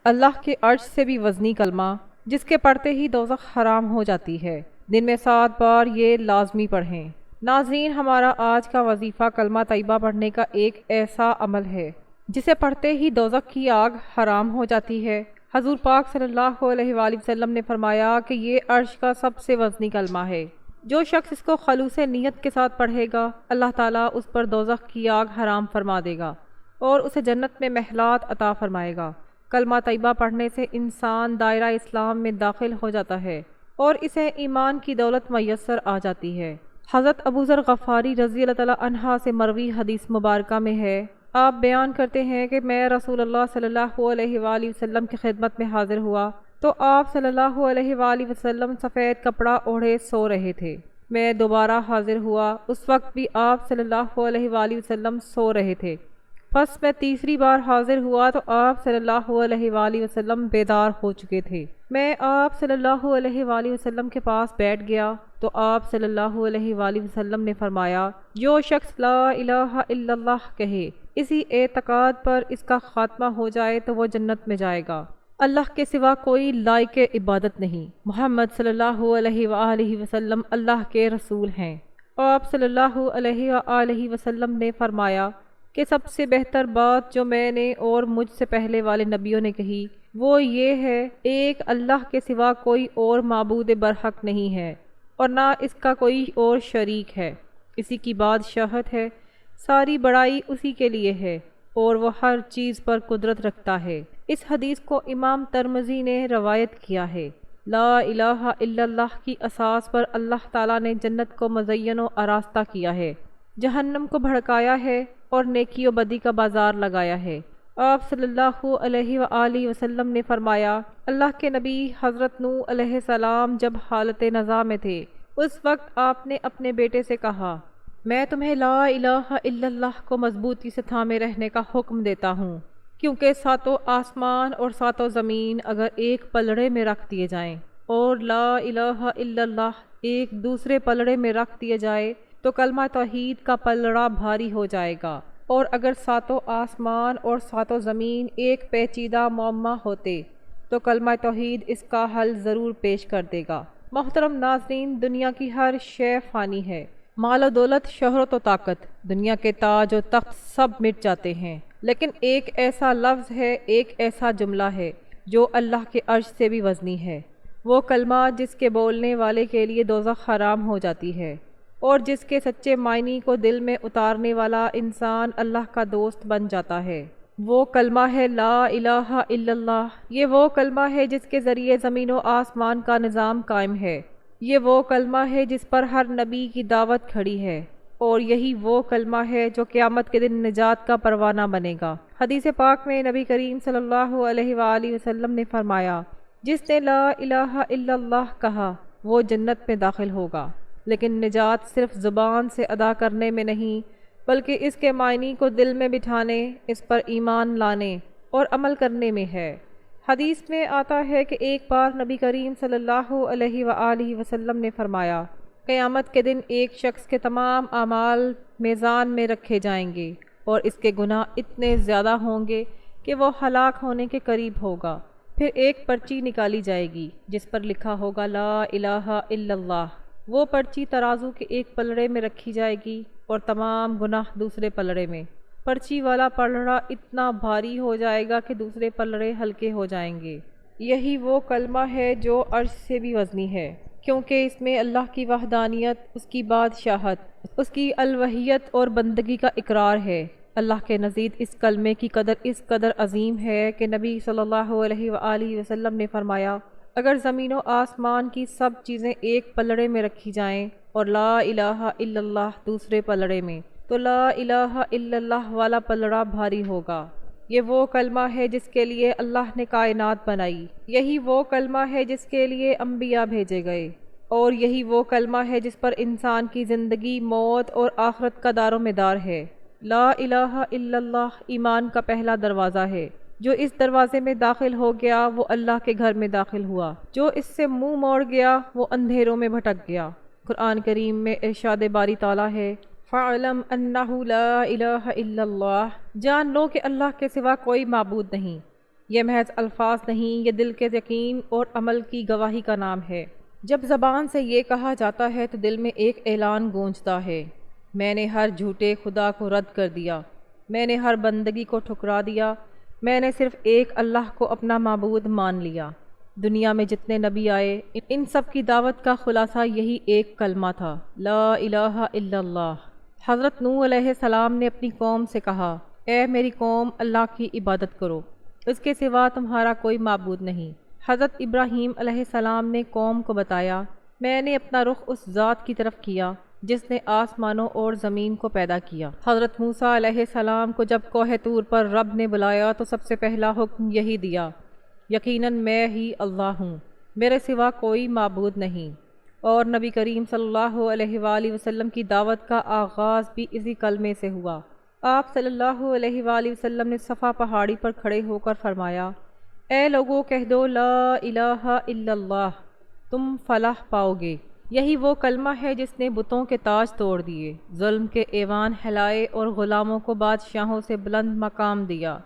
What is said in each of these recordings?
اللہ کے عرش سے بھی وزنی کلمہ جس کے پڑھتے ہی دوزخ حرام ہو جاتی ہے۔ دن میں 7 بار یہ لازمی پڑھیں۔ ناظرین، ہمارا آج کا وظیفہ کلمہ طیبہ پڑھنے کا ایک ایسا عمل ہے جسے پڑھتے ہی دوزخ کی آگ حرام ہو جاتی ہے۔ حضور پاک صلی اللہ علیہ وآلہ وسلم نے فرمایا کہ یہ عرش کا سب سے وزنی کلمہ ہے۔ جو شخص اس کو خلوص نیت کے ساتھ پڑھے گا، اللہ تعالیٰ اس پر دوزخ کی آگ حرام فرما دے گا اور اسے جنت میں محلات عطا فرمائے گا۔ کلمہ طیبہ پڑھنے سے انسان دائرہ اسلام میں داخل ہو جاتا ہے اور اسے ایمان کی دولت میسر آ جاتی ہے۔ حضرت ابوذر غفاری رضی اللہ تعالیٰ عنہ سے مروی حدیث مبارکہ میں ہے، آپ بیان کرتے ہیں کہ میں رسول اللہ صلی اللہ علیہ وآلہ وسلم کی خدمت میں حاضر ہوا تو آپ صلی اللہ علیہ وآلہ وسلم سفید کپڑا اوڑھے سو رہے تھے۔ میں دوبارہ حاضر ہوا، اس وقت بھی آپ صلی اللہ علیہ وآلہ وسلم سو رہے تھے۔ پس میں تیسری بار حاضر ہوا تو آپ صلی اللہ علیہ وآلہ وسلم بیدار ہو چکے تھے۔ میں آپ صلی اللہ علیہ وآلہ وسلم کے پاس بیٹھ گیا تو آپ صلی اللہ علیہ وآلہ وسلم نے فرمایا، جو شخص لا الہ الا اللہ کہے، اسی اعتقاد پر اس کا خاتمہ ہو جائے تو وہ جنت میں جائے گا۔ اللہ کے سوا کوئی لائق عبادت نہیں، محمد صلی اللہ علیہ وآلہ وسلم اللہ کے رسول ہیں۔ آپ صلی اللہ علیہ وآلہ وسلم نے فرمایا کہ سب سے بہتر بات جو میں نے اور مجھ سے پہلے والے نبیوں نے کہی وہ یہ ہے، ایک اللہ کے سوا کوئی اور معبود برحق نہیں ہے اور نہ اس کا کوئی اور شریک ہے، اسی کی بادشاہت ہے، ساری بڑائی اسی کے لیے ہے اور وہ ہر چیز پر قدرت رکھتا ہے۔ اس حدیث کو امام ترمذی نے روایت کیا ہے۔ لا الہ الا اللہ کی اساس پر اللہ تعالیٰ نے جنت کو مزین و آراستہ کیا ہے، جہنم کو بھڑکایا ہے اور نیکی و بدی کا بازار لگایا ہے۔ آپ صلی اللہ علیہ وآلہ وسلم نے فرمایا، اللہ کے نبی حضرت نوح علیہ السلام جب حالت نزاع میں تھے، اس وقت آپ نے اپنے بیٹے سے کہا، میں تمہیں لا الہ الا اللہ کو مضبوطی سے تھامے رہنے کا حکم دیتا ہوں، کیونکہ 7 آسمان اور 7 زمین اگر ایک پلڑے میں رکھ دیے جائیں اور لا الہ الا اللہ ایک دوسرے پلڑے میں رکھ دیے جائے تو کلمہ توحید کا پلڑا بھاری ہو جائے گا، اور اگر 7 آسمان اور 7 زمین ایک پیچیدہ معمہ ہوتے تو کلمہ توحید اس کا حل ضرور پیش کر دے گا۔ محترم ناظرین، دنیا کی ہر شے فانی ہے، مال و دولت، شہرت و طاقت، دنیا کے تاج و تخت سب مٹ جاتے ہیں، لیکن ایک ایسا لفظ ہے، ایک ایسا جملہ ہے جو اللہ کے عرش سے بھی وزنی ہے، وہ کلمہ جس کے بولنے والے کے لیے دوزخ حرام ہو جاتی ہے اور جس کے سچے معنی کو دل میں اتارنے والا انسان اللہ کا دوست بن جاتا ہے۔ وہ کلمہ ہے لا الہ الا اللہ۔ یہ وہ کلمہ ہے جس کے ذریعے زمین و آسمان کا نظام قائم ہے۔ یہ وہ کلمہ ہے جس پر ہر نبی کی دعوت کھڑی ہے، اور یہی وہ کلمہ ہے جو قیامت کے دن نجات کا پروانہ بنے گا۔ حدیث پاک میں نبی کریم صلی اللہ علیہ وآلہ وسلم نے فرمایا، جس نے لا الہ الا اللہ کہا وہ جنت میں داخل ہوگا، لیکن نجات صرف زبان سے ادا کرنے میں نہیں بلکہ اس کے معنی کو دل میں بٹھانے، اس پر ایمان لانے اور عمل کرنے میں ہے۔ حدیث میں آتا ہے کہ ایک بار نبی کریم صلی اللہ علیہ وآلہ وسلم نے فرمایا، قیامت کے دن ایک شخص کے تمام اعمال میزان میں رکھے جائیں گے اور اس کے گناہ اتنے زیادہ ہوں گے کہ وہ ہلاک ہونے کے قریب ہوگا۔ پھر ایک پرچی نکالی جائے گی جس پر لکھا ہوگا لا الہ الا اللہ۔ وہ پرچی ترازو کے ایک پلڑے میں رکھی جائے گی اور تمام گناہ دوسرے پلڑے میں۔ پرچی والا پلڑا اتنا بھاری ہو جائے گا کہ دوسرے پلڑے ہلکے ہو جائیں گے۔ یہی وہ کلمہ ہے جو عرش سے بھی وزنی ہے، کیونکہ اس میں اللہ کی وحدانیت، اس کی بادشاہت، اس کی الوہیت اور بندگی کا اقرار ہے۔ اللہ کے نزدیک اس کلمے کی قدر اس قدر عظیم ہے کہ نبی صلی اللہ علیہ وآلہ وسلم نے فرمایا، اگر زمین و آسمان کی سب چیزیں ایک پلڑے میں رکھی جائیں اور لا الہ الا اللہ دوسرے پلڑے میں، تو لا الہ الا اللہ والا پلڑا بھاری ہوگا۔ یہ وہ کلمہ ہے جس کے لیے اللہ نے کائنات بنائی، یہی وہ کلمہ ہے جس کے لیے انبیاء بھیجے گئے، اور یہی وہ کلمہ ہے جس پر انسان کی زندگی، موت اور آخرت کا دار و مدار ہے۔ لا الہ الا اللہ ایمان کا پہلا دروازہ ہے۔ جو اس دروازے میں داخل ہو گیا وہ اللہ کے گھر میں داخل ہوا، جو اس سے منہ موڑ گیا وہ اندھیروں میں بھٹک گیا۔ قرآن کریم میں ارشاد باری تعالیٰ ہے، فَاعْلَمْ أَنَّهُ لَا إِلَٰهَ إِلَّا اللَّهُ، جان لو کہ اللہ کے سوا کوئی معبود نہیں۔ یہ محض الفاظ نہیں، یہ دل کے یقین اور عمل کی گواہی کا نام ہے۔ جب زبان سے یہ کہا جاتا ہے تو دل میں ایک اعلان گونجتا ہے، میں نے ہر جھوٹے خدا کو رد کر دیا، میں نے ہر بندگی کو ٹھکرا دیا، میں نے صرف ایک اللہ کو اپنا معبود مان لیا۔ دنیا میں جتنے نبی آئے، ان سب کی دعوت کا خلاصہ یہی ایک کلمہ تھا، لا الہ الا اللہ۔ حضرت نوح علیہ السلام نے اپنی قوم سے کہا، اے میری قوم، اللہ کی عبادت کرو، اس کے سوا تمہارا کوئی معبود نہیں۔ حضرت ابراہیم علیہ السلام نے قوم کو بتایا، میں نے اپنا رخ اس ذات کی طرف کیا جس نے آسمانوں اور زمین کو پیدا کیا۔ حضرت موسیٰ علیہ السلام کو جب کوہ طور پر رب نے بلایا تو سب سے پہلا حکم یہی دیا، یقیناً میں ہی اللہ ہوں، میرے سوا کوئی معبود نہیں۔ اور نبی کریم صلی اللہ علیہ وآلہ وسلم کی دعوت کا آغاز بھی اسی کلمے سے ہوا۔ آپ صلی اللہ علیہ وآلہ وسلم نے صفا پہاڑی پر کھڑے ہو کر فرمایا، اے لوگو کہہ دو لا الہ الا اللہ، تم فلاح پاؤ گے۔ یہی وہ کلمہ ہے جس نے بتوں کے تاج توڑ دیے، ظلم کے ایوان ہلائے اور غلاموں کو بادشاہوں سے بلند مقام دیا۔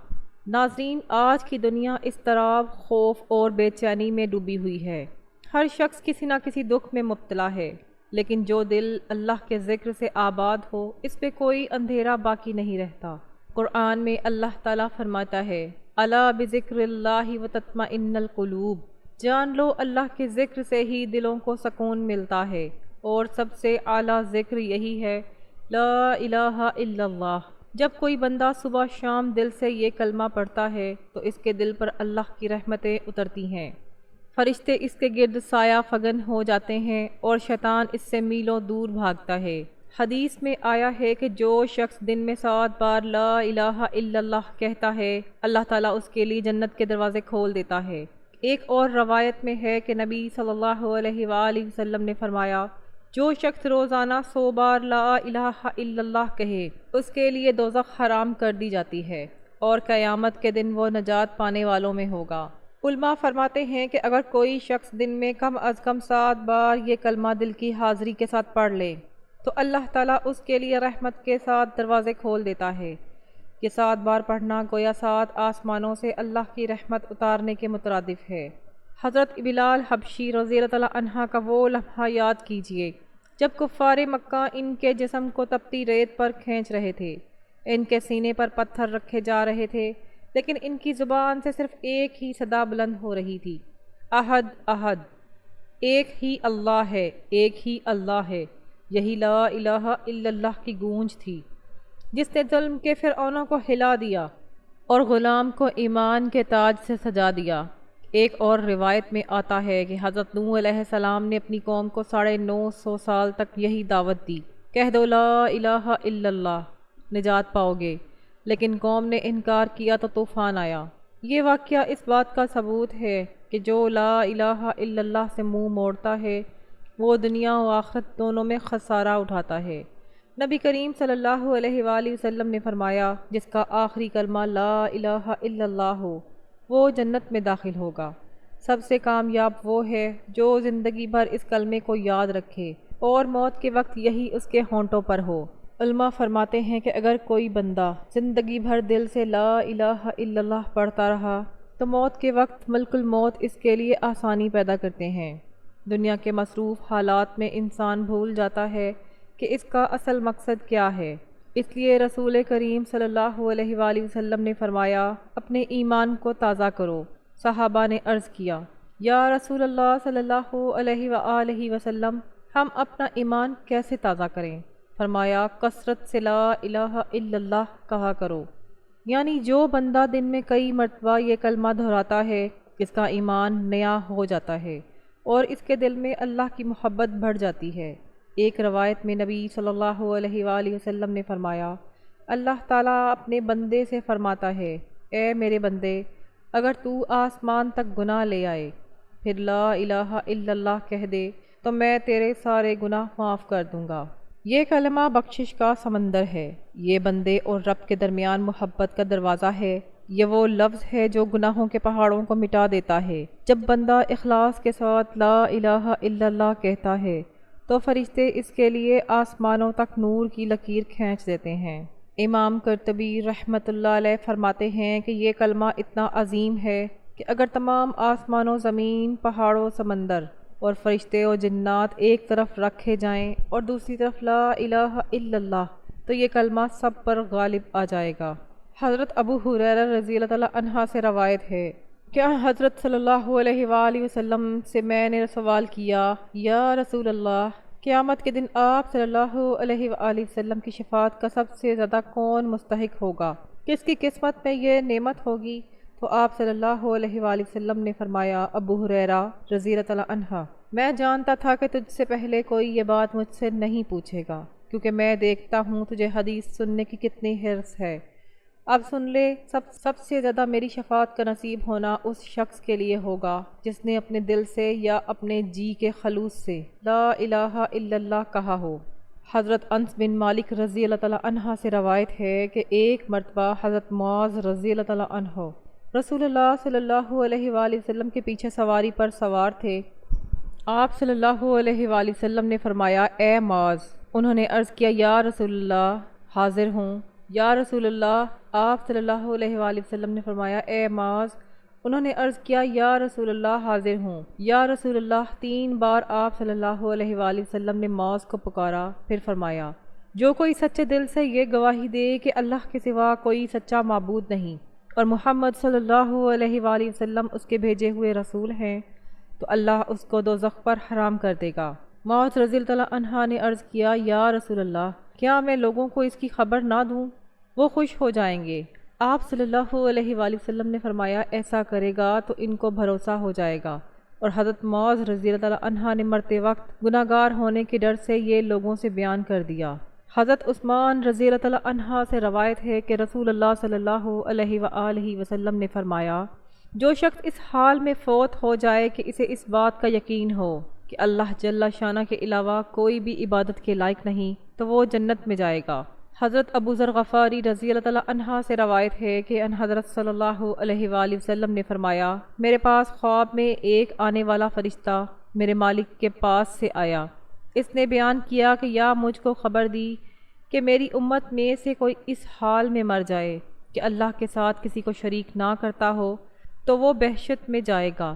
ناظرین، آج کی دنیا اضطراب، خوف اور بے چینی میں ڈوبی ہوئی ہے۔ ہر شخص کسی نہ کسی دکھ میں مبتلا ہے، لیکن جو دل اللہ کے ذکر سے آباد ہو، اس پہ کوئی اندھیرا باقی نہیں رہتا۔ قرآن میں اللہ تعالیٰ فرماتا ہے، الا بذکر اللہ وتطمئن القلوب، جان لو اللہ کے ذکر سے ہی دلوں کو سکون ملتا ہے، اور سب سے اعلیٰ ذکر یہی ہے، لا الہ الا اللہ۔ جب کوئی بندہ صبح شام دل سے یہ کلمہ پڑھتا ہے تو اس کے دل پر اللہ کی رحمتیں اترتی ہیں، فرشتے اس کے گرد سایہ فگن ہو جاتے ہیں اور شیطان اس سے میلوں دور بھاگتا ہے۔ حدیث میں آیا ہے کہ جو شخص دن میں 7 بار لا الہ الا اللہ کہتا ہے، اللہ تعالیٰ اس کے لیے جنت کے دروازے کھول دیتا ہے۔ ایک اور روایت میں ہے کہ نبی صلی اللہ علیہ وآلہ وسلم نے فرمایا، جو شخص روزانہ 100 بار لا الہ الا اللہ کہے، اس کے لیے دوزخ حرام کر دی جاتی ہے اور قیامت کے دن وہ نجات پانے والوں میں ہوگا۔ علماء فرماتے ہیں کہ اگر کوئی شخص دن میں کم از کم 7 بار یہ کلمہ دل کی حاضری کے ساتھ پڑھ لے تو اللہ تعالیٰ اس کے لیے رحمت کے ساتھ دروازے کھول دیتا ہے۔ یہ 7 بار پڑھنا گویا 7 آسمانوں سے اللہ کی رحمت اتارنے کے مترادف ہے۔ حضرت بلال حبشی رضی اللہ تعالیٰ عنہ کا وہ لمحہ یاد کیجئے جب کفار مکہ ان کے جسم کو تپتی ریت پر کھینچ رہے تھے، ان کے سینے پر پتھر رکھے جا رہے تھے، لیکن ان کی زبان سے صرف ایک ہی صدا بلند ہو رہی تھی، احد احد، ایک ہی اللہ ہے، ایک ہی اللہ ہے۔ یہی لا الہ الا اللہ کی گونج تھی جس نے ظلم کے فرعونوں کو ہلا دیا اور غلام کو ایمان کے تاج سے سجا دیا۔ ایک اور روایت میں آتا ہے کہ حضرت نوح علیہ السلام نے اپنی قوم کو 950 سال تک یہی دعوت دی، کہہ دو لا الہ الا اللہ، نجات پاؤ گے، لیکن قوم نے انکار کیا تو طوفان آیا۔ یہ واقعہ اس بات کا ثبوت ہے کہ جو لا الہ الا اللہ سے منہ موڑتا ہے وہ دنیا و آخرت دونوں میں خسارہ اٹھاتا ہے۔ نبی کریم صلی اللہ علیہ وآلہ وسلم نے فرمایا، جس کا آخری کلمہ لا الہ الا اللہ ہو وہ جنت میں داخل ہوگا۔ سب سے کامیاب وہ ہے جو زندگی بھر اس کلمے کو یاد رکھے اور موت کے وقت یہی اس کے ہونٹوں پر ہو۔ علماء فرماتے ہیں کہ اگر کوئی بندہ زندگی بھر دل سے لا الہ الا اللہ پڑھتا رہا تو موت کے وقت ملک الموت اس کے لیے آسانی پیدا کرتے ہیں۔ دنیا کے مصروف حالات میں انسان بھول جاتا ہے کہ اس کا اصل مقصد کیا ہے، اس لیے رسول کریم صلی اللہ علیہ وآلہ وسلم نے فرمایا، اپنے ایمان کو تازہ کرو۔ صحابہ نے عرض کیا، یا رسول اللہ صلی اللہ علیہ وآلہ وسلم، ہم اپنا ایمان کیسے تازہ کریں؟ فرمایا، کثرت سے لا الہ الا اللہ کہا کرو۔ یعنی جو بندہ دن میں کئی مرتبہ یہ کلمہ دہراتا ہے، اس کا ایمان نیا ہو جاتا ہے اور اس کے دل میں اللہ کی محبت بڑھ جاتی ہے۔ ایک روایت میں نبی صلی اللہ علیہ وآلہ وسلم نے فرمایا، اللہ تعالیٰ اپنے بندے سے فرماتا ہے، اے میرے بندے، اگر تو آسمان تک گناہ لے آئے پھر لا الہ الا اللہ کہہ دے تو میں تیرے سارے گناہ معاف کر دوں گا۔ یہ کلمہ بخشش کا سمندر ہے، یہ بندے اور رب کے درمیان محبت کا دروازہ ہے، یہ وہ لفظ ہے جو گناہوں کے پہاڑوں کو مٹا دیتا ہے۔ جب بندہ اخلاص کے ساتھ لا الہ الا اللہ کہتا ہے تو فرشتے اس کے لیے آسمانوں تک نور کی لکیر کھینچ دیتے ہیں۔ امام قرطبی رحمۃ اللہ علیہ فرماتے ہیں کہ یہ کلمہ اتنا عظیم ہے کہ اگر تمام آسمان و زمین، پہاڑ و سمندر اور فرشتے و جنات ایک طرف رکھے جائیں اور دوسری طرف لا الہ الا اللہ، تو یہ کلمہ سب پر غالب آ جائے گا۔ حضرت ابو ہریرہ رضی اللہ تعالیٰ عنہ سے روایت ہے کہ حضرت صلی اللہ علیہ وآلہ وسلم سے میں نے سوال کیا، یا رسول اللہ، قیامت کے دن آپ صلی اللہ علیہ وآلہ وسلم کی شفاعت کا سب سے زیادہ کون مستحق ہوگا؟ کس کی قسمت میں یہ نعمت ہوگی؟ تو آپ صلی اللہ علیہ وآلہ وسلم نے فرمایا، ابو ہریرہ رضی اللہ تعالیٰ عنہ، میں جانتا تھا کہ تجھ سے پہلے کوئی یہ بات مجھ سے نہیں پوچھے گا، کیونکہ میں دیکھتا ہوں تجھے حدیث سننے کی کتنی حرص ہے۔ اب سن لے، سب سے زیادہ میری شفاعت کا نصیب ہونا اس شخص کے لیے ہوگا جس نے اپنے دل سے یا اپنے جی کے خلوص سے لا الہ الا اللہ کہا ہو۔ حضرت انس بن مالک رضی اللہ تعالیٰ عنہ سے روایت ہے کہ ایک مرتبہ حضرت معاذ رضی اللہ تعالیٰ عنہ رسول اللہ صلی اللہ علیہ وآلہ وسلم کے پیچھے سواری پر سوار تھے۔ آپ صلی اللہ علیہ وآلہ وسلم نے فرمایا، اے معاذ۔ انہوں نے عرض کیا، یا رسول اللہ، حاضر ہوں۔ یا رسول اللہ، آپ صلی اللہ علیہ وآلہ وسلم نے فرمایا، اے معاذ۔ انہوں نے عرض کیا، یا رسول اللہ، حاضر ہوں۔ یا رسول اللہ، 3 بار آپ صلی اللہ علیہ وآلہ وسلم نے معاذ کو پکارا، پھر فرمایا، جو کوئی سچے دل سے یہ گواہی دے کہ اللہ کے سوا کوئی سچا معبود نہیں اور محمد صلی اللہ علیہ وآلہ وسلم اس کے بھیجے ہوئے رسول ہیں، تو اللہ اس کو دوزخ پر حرام کر دے گا۔ معاذ رضی اللہ عنہ نے عرض کیا، یا رسول اللہ، کیا میں لوگوں کو اس کی خبر نہ دوں؟ وہ خوش ہو جائیں گے۔ آپ صلی اللہ علیہ وآلہ وسلم نے فرمایا، ایسا کرے گا تو ان کو بھروسہ ہو جائے گا۔ اور حضرت معاذ رضی اللہ عنہ نے مرتے وقت گناہگار ہونے کے ڈر سے یہ لوگوں سے بیان کر دیا۔ حضرت عثمان رضی اللہ عنہ سے روایت ہے کہ رسول اللہ صلی اللہ علیہ وآلہ وسلم نے فرمایا، جو شخص اس حال میں فوت ہو جائے کہ اسے اس بات کا یقین ہو کہ اللہ جل شانہ کے علاوہ کوئی بھی عبادت کے لائق نہیں، تو وہ جنت میں جائے گا۔ حضرت ابو ذر غفاری رضی اللہ عنہ سے روایت ہے کہ ان حضرت صلی اللہ علیہ وآلہ وسلم نے فرمایا، میرے پاس خواب میں ایک آنے والا فرشتہ میرے مالک کے پاس سے آیا۔ اس نے بیان کیا کہ یا مجھ کو خبر دی کہ میری امت میں سے کوئی اس حال میں مر جائے کہ اللہ کے ساتھ کسی کو شریک نہ کرتا ہو تو وہ بہشت میں جائے گا۔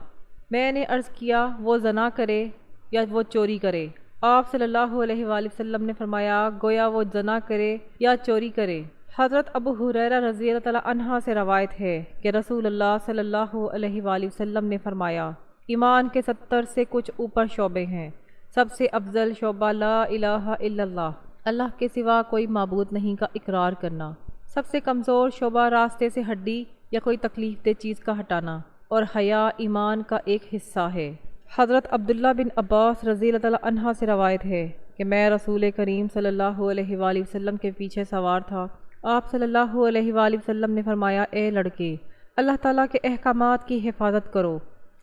میں نے عرض کیا، وہ زنا کرے یا وہ چوری کرے؟ آپ صلی اللہ علیہ وآلہ وسلم نے فرمایا، گویا وہ زنا کرے یا چوری کرے۔ حضرت ابو ہریرہ رضی اللہ عنہ سے روایت ہے کہ رسول اللہ صلی اللہ علیہ وآلہ وسلم نے فرمایا، ایمان کے 70 سے کچھ اوپر شعبے ہیں۔ سب سے افضل شعبہ لا الہ الا اللہ، اللہ کے سوا کوئی معبود نہیں کا اقرار کرنا۔ سب سے کمزور شعبہ راستے سے ہڈی یا کوئی تکلیف دہ چیز کا ہٹانا، اور حیا ایمان کا ایک حصہ ہے۔ حضرت عبداللہ بن عباس رضی اللہ عنہ سے روایت ہے کہ میں رسول کریم صلی اللہ علیہ وآلہ وسلم کے پیچھے سوار تھا۔ آپ صلی اللہ علیہ وآلہ وسلم نے فرمایا، اے لڑکے، اللہ تعالیٰ کے احکامات کی حفاظت کرو،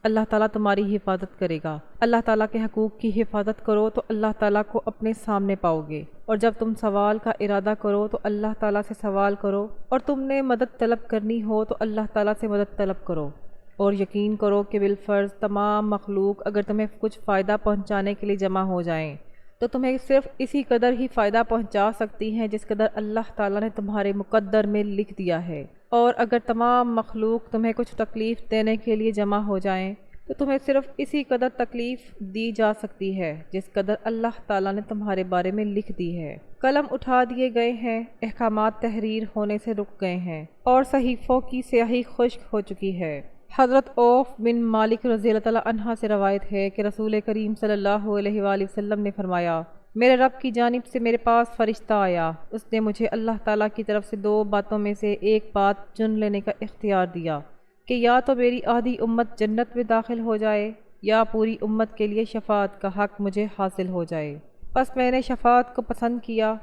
اللہ تعالیٰ تمہاری حفاظت کرے گا۔ اللہ تعالیٰ کے حقوق کی حفاظت کرو تو اللہ تعالیٰ کو اپنے سامنے پاؤ گے، اور جب تم سوال کا ارادہ کرو تو اللہ تعالیٰ سے سوال کرو، اور تم نے مدد طلب کرنی ہو تو اللہ تعالیٰ سے مدد طلب کرو، اور یقین کرو کہ بالفرض تمام مخلوق اگر تمہیں کچھ فائدہ پہنچانے کے لیے جمع ہو جائیں تو تمہیں صرف اسی قدر ہی فائدہ پہنچا سکتی ہیں جس قدر اللہ تعالیٰ نے تمہارے مقدر میں لکھ دیا ہے، اور اگر تمام مخلوق تمہیں کچھ تکلیف دینے کے لیے جمع ہو جائیں تو تمہیں صرف اسی قدر تکلیف دی جا سکتی ہے جس قدر اللہ تعالیٰ نے تمہارے بارے میں لکھ دی ہے۔ قلم اٹھا دیے گئے ہیں، احکامات تحریر ہونے سے رک گئے ہیں، اور صحیفوں کی سیاہی خشک ہو چکی ہے۔ حضرت عوف بن مالک رضی اللہ عنہ سے روایت ہے کہ رسول کریم صلی اللہ علیہ وآلہ وسلم نے فرمایا، میرے رب کی جانب سے میرے پاس فرشتہ آیا، اس نے مجھے اللہ تعالیٰ کی طرف سے 2 باتوں میں سے ایک بات چن لینے کا اختیار دیا کہ یا تو میری آدھی امت جنت میں داخل ہو جائے یا پوری امت کے لیے شفاعت کا حق مجھے حاصل ہو جائے۔ بس میں نے شفاعت کو پسند کیا،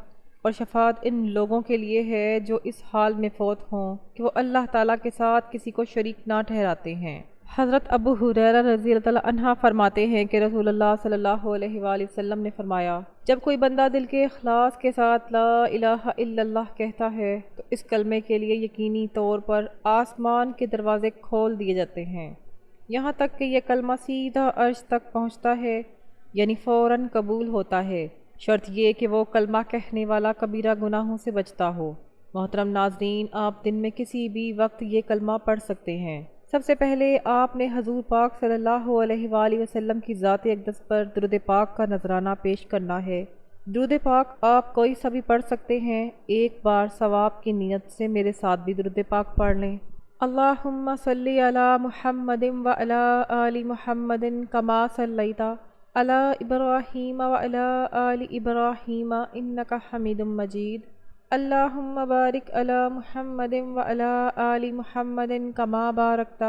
اور شفاعت ان لوگوں کے لیے ہے جو اس حال میں فوت ہوں کہ وہ اللہ تعالیٰ کے ساتھ کسی کو شریک نہ ٹھہراتے ہیں۔ حضرت ابو ہریرہ رضی اللہ عنہ فرماتے ہیں کہ رسول اللہ صلی اللہ علیہ وآلہ وسلم نے فرمایا، جب کوئی بندہ دل کے اخلاص کے ساتھ لا الہ الا اللہ کہتا ہے تو اس کلمے کے لیے یقینی طور پر آسمان کے دروازے کھول دیے جاتے ہیں، یہاں تک کہ یہ کلمہ سیدھا عرش تک پہنچتا ہے، یعنی فوراً قبول ہوتا ہے، شرط یہ کہ وہ کلمہ کہنے والا کبیرہ گناہوں سے بچتا ہو، محترم ناظرین، آپ دن میں کسی بھی وقت یہ کلمہ پڑھ سکتے ہیں۔ سب سے پہلے آپ نے حضور پاک صلی اللہ علیہ وآلہ وسلم کی ذات اقدس پر درود پاک کا نذرانہ پیش کرنا ہے۔ درود پاک آپ کوئی سا بھی پڑھ سکتے ہیں۔ ایک بار ثواب کی نیت سے میرے ساتھ بھی درود پاک پڑھ لیں۔ اللہم صلی علی محمد وعلی آل محمد کما صلیت علی ابراہیم وعلی آل ابراہیم انک حمید مجید۔ اللہم بارک علی محمد وعلی آل محمد کما بارکت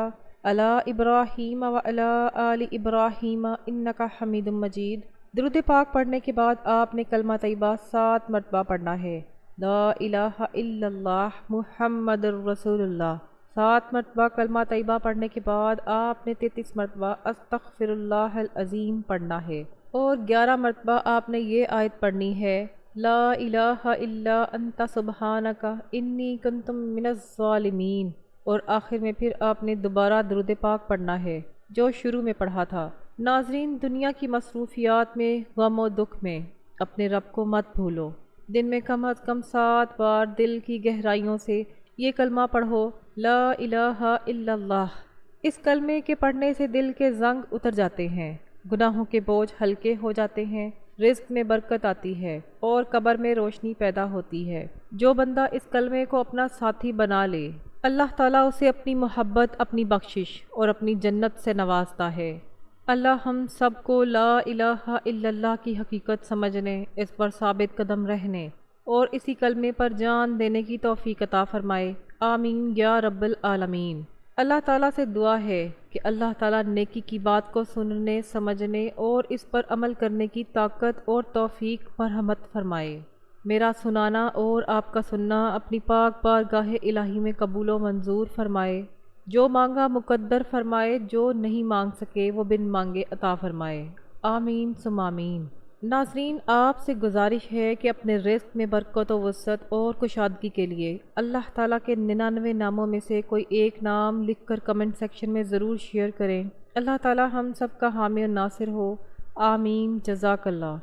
علی ابراہیم وعلی آل ابراہیم انک حمید مجید۔ درود پاک پڑھنے کے بعد آپ نے کلمہ طیبہ 7 مرتبہ پڑھنا ہے۔ لا الہ الا اللہ محمد الرسول اللہ۔ 7 مرتبہ کلمہ طیبہ پڑھنے کے بعد آپ نے 33 مرتبہ استغفر اللہ العظیم پڑھنا ہے، اور 11 مرتبہ آپ نے یہ آیت پڑھنی ہے، لا الہ الا انت سبحانک انی کنت من الظالمین، اور آخر میں پھر آپ نے دوبارہ درود پاک پڑھنا ہے جو شروع میں پڑھا تھا۔ ناظرین، دنیا کی مصروفیات میں، غم و دکھ میں اپنے رب کو مت بھولو۔ دن میں کم از کم 7 بار دل کی گہرائیوں سے یہ کلمہ پڑھو، لا الہ الا اللہ۔ اس کلمے کے پڑھنے سے دل کے زنگ اتر جاتے ہیں، گناہوں کے بوجھ ہلکے ہو جاتے ہیں، رزق میں برکت آتی ہے اور قبر میں روشنی پیدا ہوتی ہے۔ جو بندہ اس کلمے کو اپنا ساتھی بنا لے، اللہ تعالیٰ اسے اپنی محبت، اپنی بخشش اور اپنی جنت سے نوازتا ہے۔ اللہ ہم سب کو لا الہ الا اللہ کی حقیقت سمجھنے، اس پر ثابت قدم رہنے اور اسی کلمے پر جان دینے کی توفیق عطا فرمائے، آمین یا رب العالمین۔ اللہ تعالیٰ سے دعا ہے کہ اللہ تعالیٰ نیکی کی بات کو سننے، سمجھنے اور اس پر عمل کرنے کی طاقت اور توفیق مرحمت فرمائے۔ میرا سنانا اور آپ کا سننا اپنی پاک بارگاہ الہی میں قبول و منظور فرمائے۔ جو مانگا مقدر فرمائے، جو نہیں مانگ سکے وہ بن مانگے عطا فرمائے، آمین ثم آمین۔ ناظرین، آپ سے گزارش ہے کہ اپنے رزق میں برکت و وسعت اور کشادگی کے لیے اللہ تعالیٰ کے 99 ناموں میں سے کوئی ایک نام لکھ کر کمنٹ سیکشن میں ضرور شیئر کریں۔ اللہ تعالیٰ ہم سب کا حامی و ناصر ہو، آمین، جزاک اللہ۔